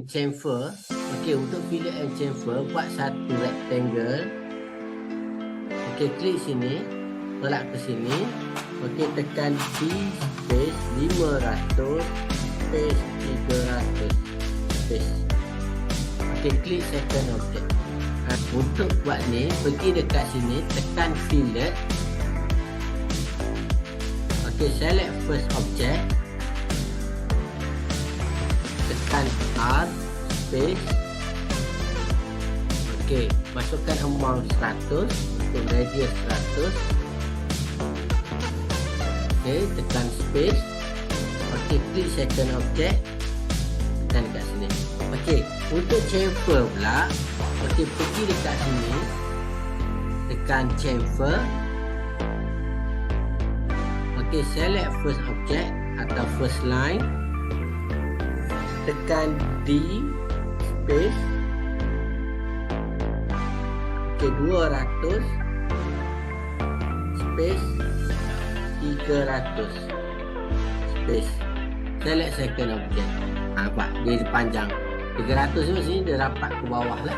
chamfer. Okey, untuk fillet and chamfer, buat satu rectangle. Okey, klik sini, tolak ke sini. Okey, tekan D space 500 space 300 space. Okey, klik second object. Untuk buat ni, pergi dekat sini, tekan fillet. Okey, select first object. Tekan R space. Okey, masukkan amount 100 untuk radius 100. Okey, tekan space. Okey, klik second object. Tekan dekat sini. Okey, untuk chamfer pula, okey, pergi dekat sini. Tekan chamfer. Okey, select first object atau first line. Tekan D space. Okey, 200 space 300 space. Select second object. Nampak dia panjang 300 tu sini dia rapat ke bawah lah.